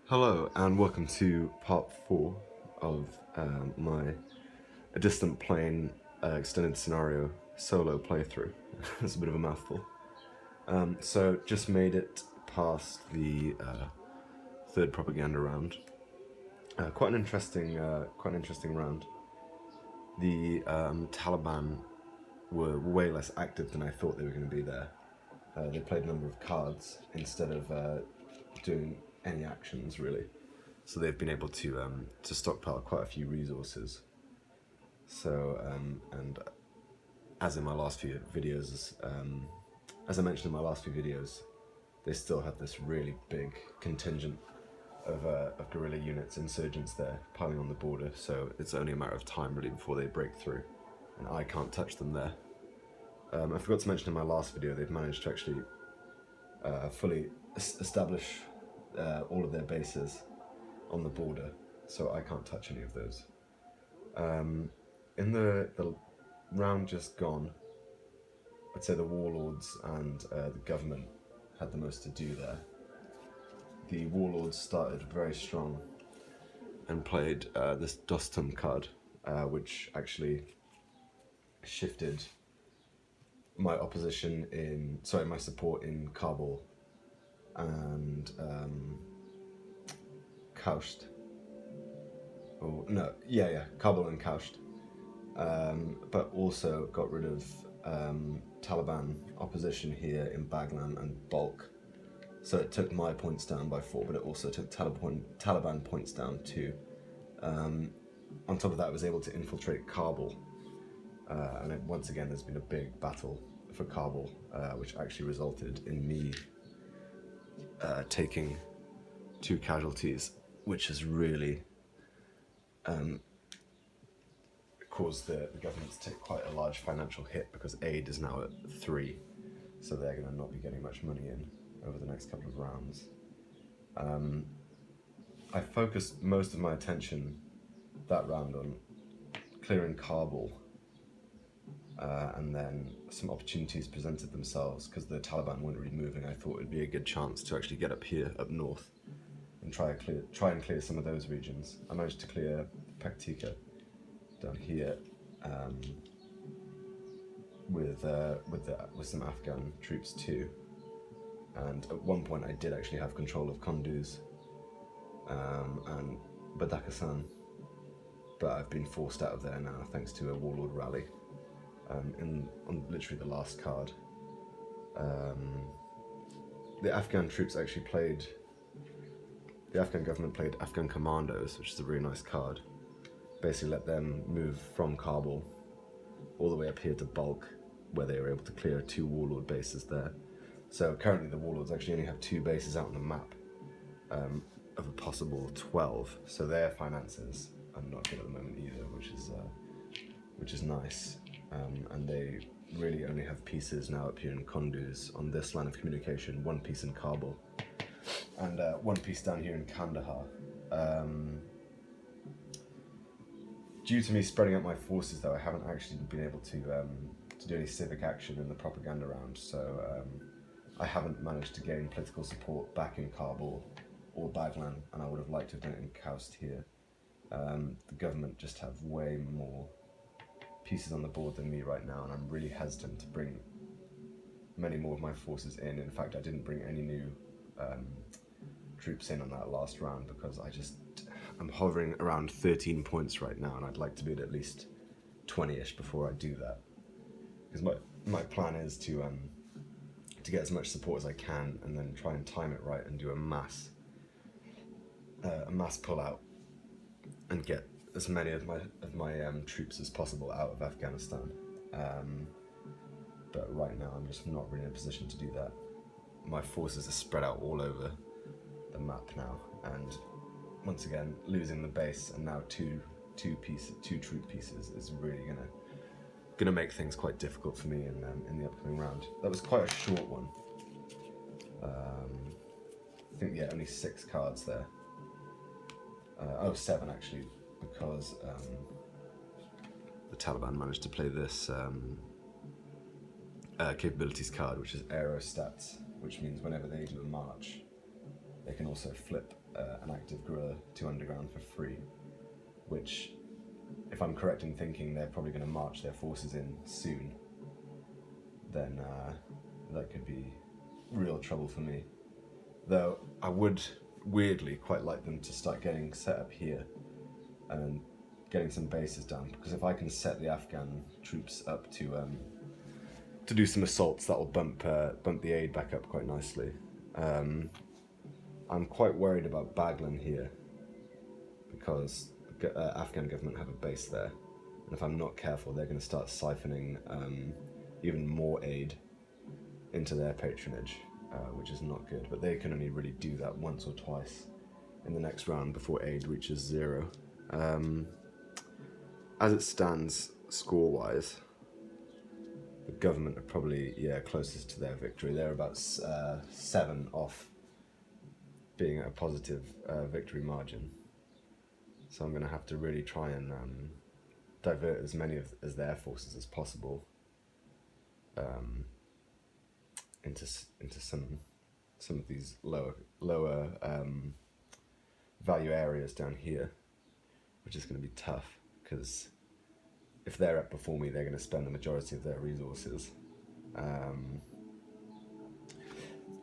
Hello and welcome to part 4 of my A Distant Plane extended scenario solo playthrough. It's a bit of a mouthful. So just made it past the third propaganda round. Quite an interesting round. The Taliban were way less active than I thought they were going to be there. They played a number of cards instead of doing any actions really. So they've been able to stockpile quite a few resources. So and as in my last few videos, as I mentioned in my last few videos, they still have this really big contingent of guerrilla units, insurgents there piling on the border. So it's only a matter of time really before they break through, and I can't touch them there. I forgot to mention in my last video they've managed to actually fully establish all of their bases on the border, so I can't touch any of those. In the round just gone, I'd say the warlords and the government had the most to do there. The warlords started very strong and played this Dostum card, which actually shifted my my support in Kabul and Kausht. Kabul and Kausht. But also got rid of Taliban opposition here in Baglan and Balkh. So it took my points down by 4, but it also took Taliban points down too. On top of that, I was able to infiltrate Kabul. Once again, there's been a big battle for Kabul, which actually resulted in me taking 2 casualties, which has really caused the government to take quite a large financial hit, because aid is now at 3, so they're going to not be getting much money in over the next couple of rounds. I focused most of my attention that round on clearing Kabul, and then some opportunities presented themselves because the Taliban weren't really moving. I thought it'd be a good chance to actually get up here, up north, and try and clear some of those regions. I managed to clear Paktika down here with some Afghan troops too, and at one point I did actually have control of Kunduz and Badakhasan, but I've been forced out of there now thanks to a warlord rally. On literally the last card, the Afghan troops actually played. The Afghan government played Afghan Commandos, which is a really nice card. Basically let them move from Kabul all the way up here to Balkh, where they were able to clear 2 warlord bases there. So currently the warlords actually only have 2 bases out on the map of a possible 12. So their finances are not good at the moment either, which is nice. And they really only have pieces now up here in Kunduz on this line of communication, 1 piece in Kabul, and 1 piece down here in Kandahar. Due to me spreading out my forces, though, I haven't actually been able to do any civic action in the propaganda round, so I haven't managed to gain political support back in Kabul or Baglan, and I would have liked to have done it in Kaust here. The government just have way more pieces on the board than me right now, and I'm really hesitant to bring many more of my forces in. In fact, I didn't bring any new troops in on that last round because I'm hovering around 13 points right now, and I'd like to be at least 20-ish before I do that. Because my plan is to get as much support as I can, and then try and time it right and do a mass pull-out and get as many of my troops as possible out of Afghanistan. But right now I'm just not really in a position to do that. My forces are spread out all over the map now, and once again losing the base and now two troop pieces is really gonna make things quite difficult for me in the upcoming round. That was quite a short one. I think only 6 cards there. 7 actually, because the Taliban managed to play this capabilities card, which is aerostats, which means whenever they do a march, they can also flip an active guerrilla to underground for free, which, if I'm correct in thinking they're probably going to march their forces in soon, then that could be real trouble for me. Though I would weirdly quite like them to start getting set up here and getting some bases down, because if I can set the Afghan troops up to do some assaults, that will bump the aid back up quite nicely. I'm quite worried about Baghlan here, because the Afghan government have a base there, and if I'm not careful, they're going to start siphoning even more aid into their patronage, which is not good. But they can only really do that once or twice in the next round before aid reaches 0. As it stands, score-wise, the government are probably closest to their victory. They're about 7 off being at a positive victory margin. So I'm going to have to really try and divert as many as their forces as possible into some of these lower value areas down here, which is going to be tough, because if they're up before me, they're going to spend the majority of their resources.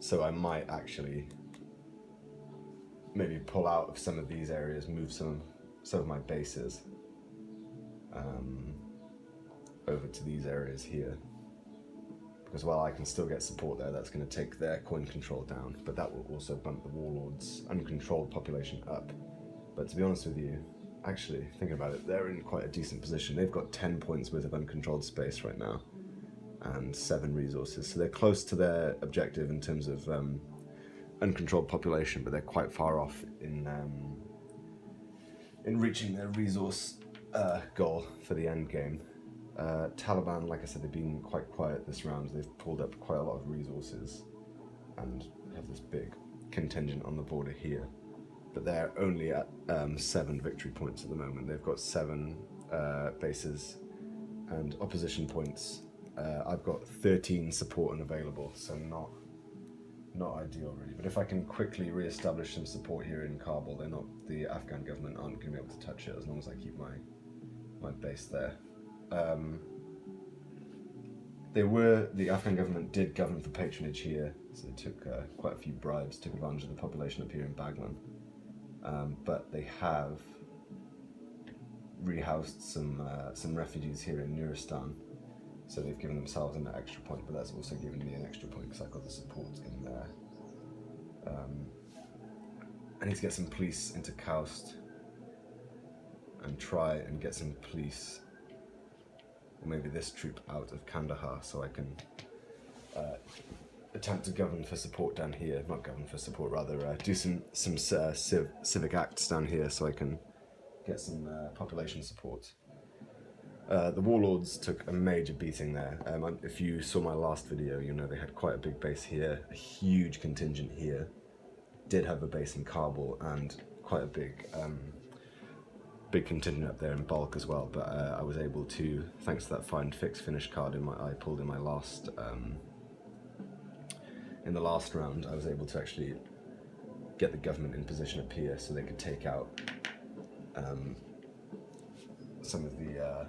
So I might actually maybe pull out of some of these areas, move some of my bases over to these areas here, because while I can still get support there, that's going to take their coin control down, but that will also bump the warlords' uncontrolled population up. But to be honest with you, actually thinking about it, they're in quite a decent position. They've got 10 points worth of uncontrolled space right now and 7 resources, so they're close to their objective in terms of uncontrolled population, but they're quite far off in reaching their resource goal for the end game. Taliban, like I said, they've been quite quiet this round. They've pulled up quite a lot of resources and have this big contingent on the border here, but they're only at 7 victory points at the moment. They've got 7 bases and opposition points. I've got 13 support unavailable, so not ideal really. But if I can quickly re-establish some support here in Kabul, the Afghan government aren't going to be able to touch it as long as I keep my base there. The Afghan government did govern for patronage here, so they took quite a few bribes, took advantage of the population up here in Baghlan. But they have rehoused some refugees here in Nuristan, so they've given themselves an extra point, but that's also given me an extra point because I've got the support in there. I need to get some police into Kaust and try and get some police, or maybe this troop, out of Kandahar, so I can attempt to govern for support down here. Not govern for support, rather do some civic acts down here so I can get some population support. The warlords took a major beating there. If you saw my last video, you know they had quite a big base here, a huge contingent here. Did have a base in Kabul and quite a big contingent up there in bulk as well. But I was able to, thanks to that find fix finish card I pulled in my last in the last round, I was able to actually get the government in position up here so they could take out some of the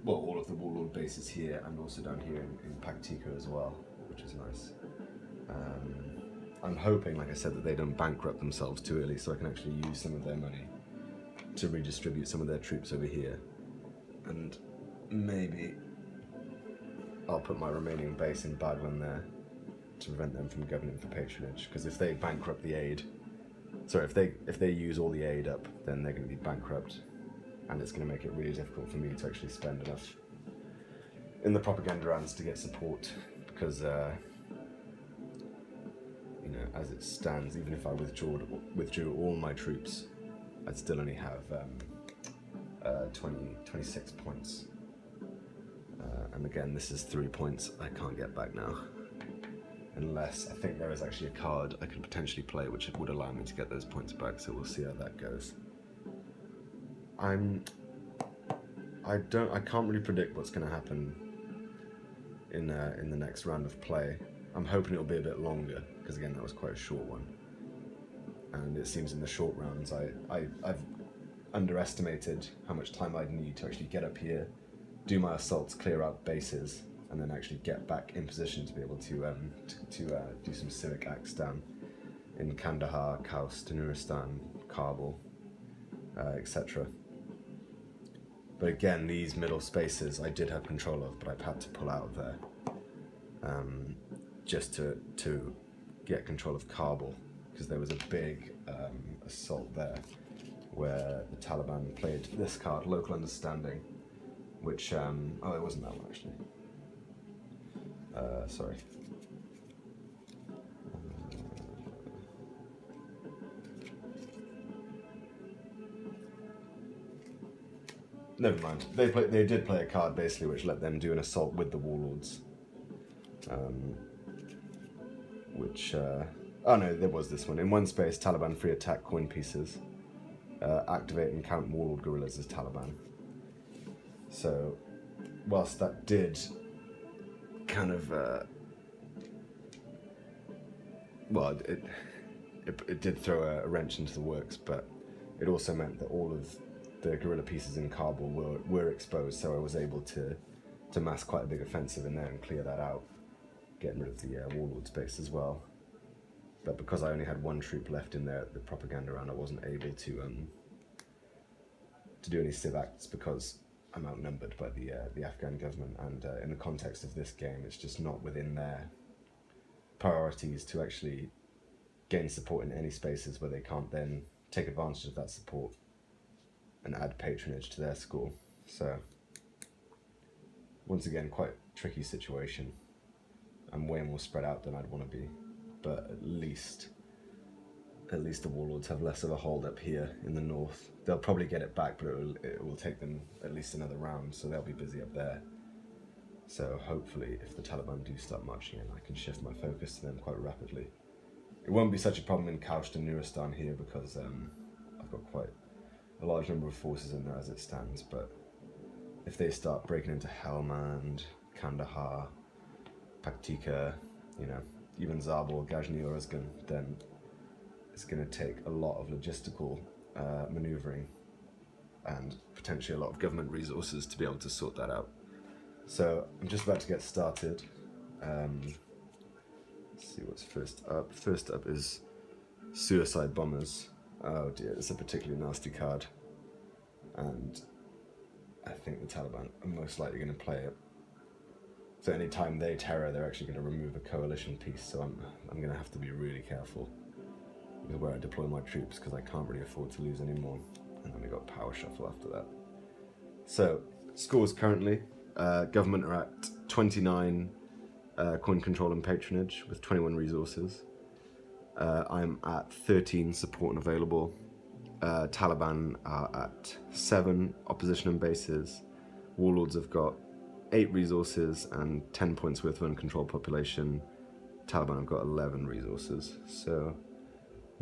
all of the warlord bases here, and also down here in Paktika as well, which is nice. I'm hoping, like I said, that they don't bankrupt themselves too early, so I can actually use some of their money to redistribute some of their troops over here, and maybe I'll put my remaining base in Baghlan there to prevent them from governing for patronage, because if they bankrupt the aid, if they use all the aid up, then they're going to be bankrupt, and it's going to make it really difficult for me to actually spend enough in the propaganda rounds to get support, because as it stands, even if I withdrew all my troops, I'd still only have 26 points. And again, this is 3 points I can't get back now, unless I think there is actually a card I can potentially play which would allow me to get those points back, so we'll see how that goes. I can't really predict what's going to happen in the next round of play. I'm hoping it'll be a bit longer, because again, that was quite a short one. And it seems in the short rounds, I've underestimated how much time I'd need to actually get up here, do my assaults, clear out bases, and then actually get back in position to be able to do some civic acts down in Kandahar, Kaust, Nuristan, Kabul, etc. But again, these middle spaces I did have control of, but I've had to pull out of there just to get control of Kabul, because there was a big assault there where the Taliban played this card, Local Understanding, which, oh, it wasn't that one actually. Sorry. Never mind. They did play a card basically which let them do an assault with the warlords. Oh no, there was this one. In one space, Taliban free attack coin pieces. Activate and count warlord guerrillas as Taliban. So, whilst that did kind of, well, it did throw a wrench into the works, but it also meant that all of the guerrilla pieces in Kabul were exposed, so I was able to mass quite a big offensive in there and clear that out, getting rid of the warlord space as well. But because I only had one troop left in there at the propaganda round, I wasn't able to do any civ acts because I'm outnumbered by the Afghan government, and in the context of this game, it's just not within their priorities to actually gain support in any spaces where they can't then take advantage of that support and add patronage to their score. So, once again, quite a tricky situation. I'm way more spread out than I'd want to be, but at least the warlords have less of a hold up here in the north. They'll probably get it back, but it will take them at least another round, so they'll be busy up there. So hopefully, if the Taliban do start marching in, I can shift my focus to them quite rapidly. It won't be such a problem in Kaust and Nuristan here because I've got quite a large number of forces in there as it stands, but if they start breaking into Helmand, Kandahar, Paktika, even Zabul, Ghazni, or Uzgan, then it's going to take a lot of logistical maneuvering and potentially a lot of government resources to be able to sort that out. So I'm just about to get started. Let's see what's first up. First up is Suicide Bombers. Oh dear, it's a particularly nasty card, and I think the Taliban are most likely going to play it. So anytime they terror, they're actually going to remove a coalition piece, so I'm going to have to be really careful with where I deploy my troops, because I can't really afford to lose any more. And then we got Power Shuffle after that. So, scores currently, government are at 29 coin control and patronage with 21 resources. I'm at 13 support and available. Taliban are at 7 opposition and bases. Warlords have got 8 resources and 10 points worth of uncontrolled population. Taliban have got 11 resources. So,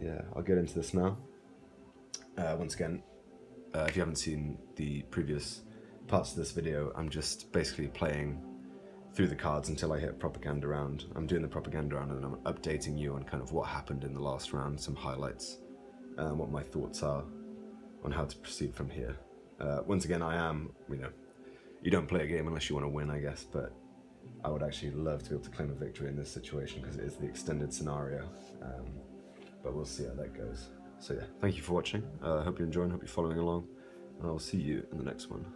yeah, I'll get into this now. Once again, if you haven't seen the previous parts of this video, I'm just basically playing through the cards until I hit propaganda round. I'm doing the propaganda round and I'm updating you on kind of what happened in the last round, some highlights, what my thoughts are on how to proceed from here. Once again, I am, you don't play a game unless you want to win, I guess, but I would actually love to be able to claim a victory in this situation because it is the extended scenario, but we'll see how that goes. So yeah, thank you for watching. I hope you're enjoying, hope you're following along, and I will see you in the next one.